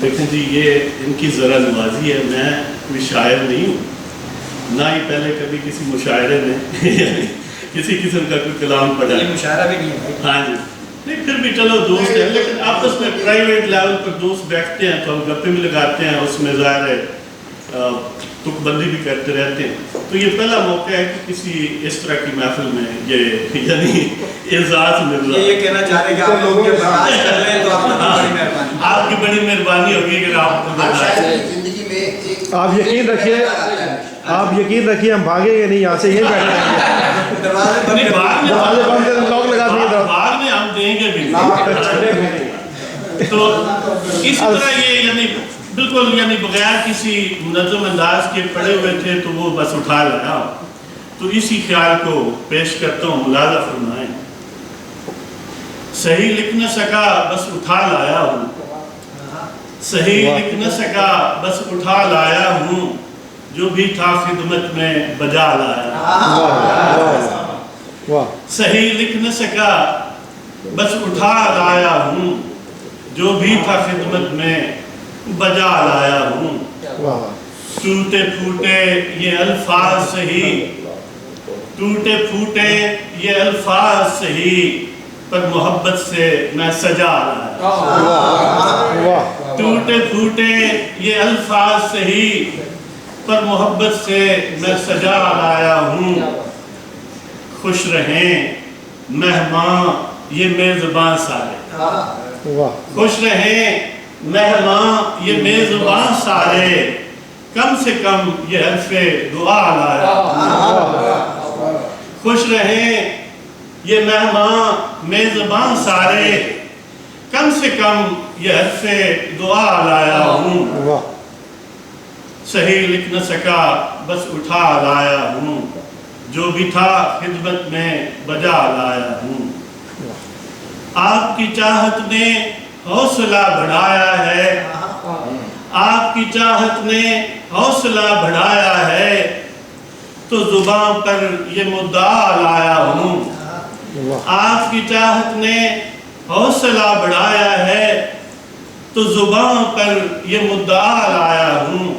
دیکھیں جی، یہ ان کی ذرا نوازی ہے. میں کوئی شاعر نہیں ہوں، نہ ہی پہلے کبھی کسی مشاعرے میں کسی قسم کا کوئی کلام پڑھا. یہ مشاعرہ بھی نہیں ہے. ہاں جی، نہیں پھر بھی چلو دوست ہیں، لیکن آپس میں پرائیویٹ لیول پر دوست بیٹھتے ہیں تو ہم گپے بھی لگاتے ہیں، اس میں ظاہر ہے تک بندی بھی کرتے رہتے ہیں. تو یہ پہلا موقع ہے کہ کسی اس طرح کی محفل میں یہ یعنی اعزاز مل رہا ہے. یہ کہنا چاہ رہے ہیں کہ آپ لوگوں کے برداشت کر لیں تو آپ کی بڑی مہربانی. آپ کی بڑی مہربانی ہوگی کہ آپ کو زندگی میں آپ یقین رکھیے، آپ یقین رکھیے ہم بھاگیں گے نہیں یہاں سے، یہ بیٹھے رہیں گے. دروازے دروازے بند کریں، لاک لگا دیں گے. بعد میں ہم دیں گے بھی. تو اسی طرح یہ یعنی بالکل یعنی بغیر کسی منظم انداز کے پڑے ہوئے تھے تو وہ بس اٹھا لایا. تو اسی خیال کو پیش کرتا ہوں، ملاحظہ فرمائیں. صحیح لکھ نہ سکا بس اٹھا لایا ہوں، صحیح لکھ نہ سکا بس اٹھا لایا ہوں، جو بھی تھا خدمت میں بجا لایا. صحیح لکھ نہ سکا بس اٹھا لایا ہوں، جو بھی تھا خدمت میں بجا لایا ہوں. ٹوٹے پھوٹے یہ الفاظ سہی، ٹوٹے پھوٹے یہ الفاظ سہی، پر محبت سے میں سجا لایا. ٹوٹے پھوٹے یہ الفاظ سہی، پر محبت سے میں سجا لایا ہوں. خوش رہیں مہمان یہ میزبان سارے، خوش رہیں مہمان یہ میزبان سارے، کم سے کم یہ حرف دعا لایا. خوش رہیں یہ مہمان میزبان سارے، کم سے کم یہ حرف دعا لایا ہوں. صحیح لکھ نہ سکا بس اٹھا لایا ہوں، جو بھی تھا خدمت میں بجا لایا ہوں. آپ کی چاہت نے حوصلہ بڑھایا ہے، آپ کی چاہت نے حوصلہ بڑھایا ہے، تو زبان پر یہ مدعا لایا ہوں. آپ کی چاہت نے حوصلہ بڑھایا ہے، تو زبان پر یہ مدعا لایا ہوں.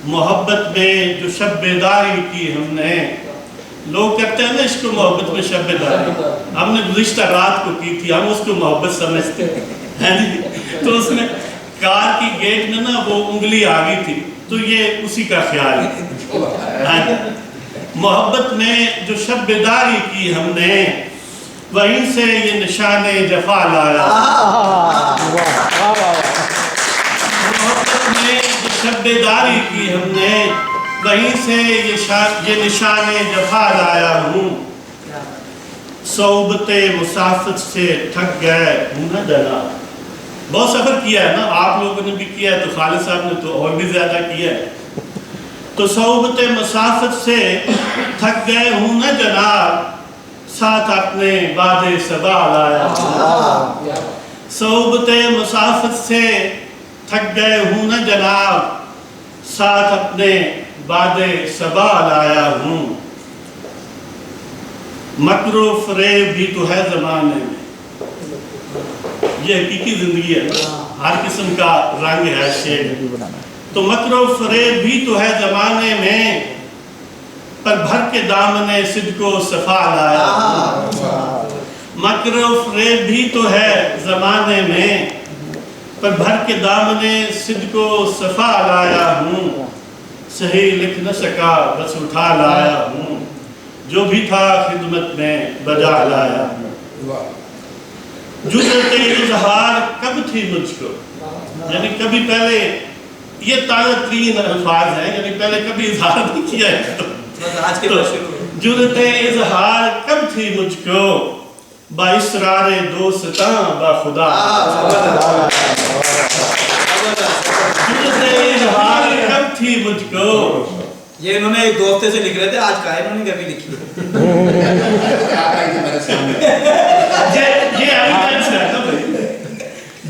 محبت میں جو شب بیداری کی ہم نے، لوگ کہتے ہیں نا عشق و محبت میں شب بیداری، ہم نے گزشتہ رات کو کی تھی، ہم اس کو محبت سمجھتے ہیں. تو اس میں کار کی گیٹ میں نا وہ انگلی آگئی تھی، تو یہ اسی کا خیال ہے. محبت میں جو شب بیداری کی ہم نے، وہیں سے یہ نشان جفا لایا. محبت میں جو شب بیداری کی ہم نے، وہیں سے یہ نشان جفا لایا ہوں. صحبت مسافت سے تھک گئے ہوں نہ جناب. بہت سفر کیا ہے نا آپ لوگوں نے بھی کیا ہے، تو خالد صاحب نے تو اور بھی زیادہ کیا ہے. تو صحبت مسافت سے تھک گئے ہوں نہ جناب، ساتھ اپنے باد صبا لایا. صحبت مسافت سے تھک گئے ہوں نہ جناب، ساتھ اپنے باد صبا لایا ہوں. مکر و فریب بھی تو ہے زمانے میں، یہ حقیقی زندگی ہے، ہر قسم کا رنگ ہے شیڈ. تو مکر و فریب بھی تو ہے زمانے میں، پر بھر کے دامن صدق و صفا لایا. مکر و فریب بھی تو ہے زمانے میں، پر بھر کے دامن صدق و صفا لایا ہوں. صحیح لکھ نہ سکا بس اٹھا لایا ہوں، جو بھی تھا خدمت میں بجا لایا ہوں. جرأت اظہار کب تھی مجھ کو، یعنی کبھی پہلے یہ تازہ ترین الفاظ ہیں، یعنی پہلے کبھی اظہار نہیں کیا ہے. جرأت اظہار کب تھی مجھ کو، با اسرار دوستاں با خدا. جرأت اظہار کب تھی مجھ کو. یہ انہوں نے ایک دوستے سے لکھ رہے تھے، آج کہا انہوں نے کبھی لکھی. یہ ایویڈنس ہے نا بھائی.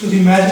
ਤੁਸੀਂ ਮੈਚ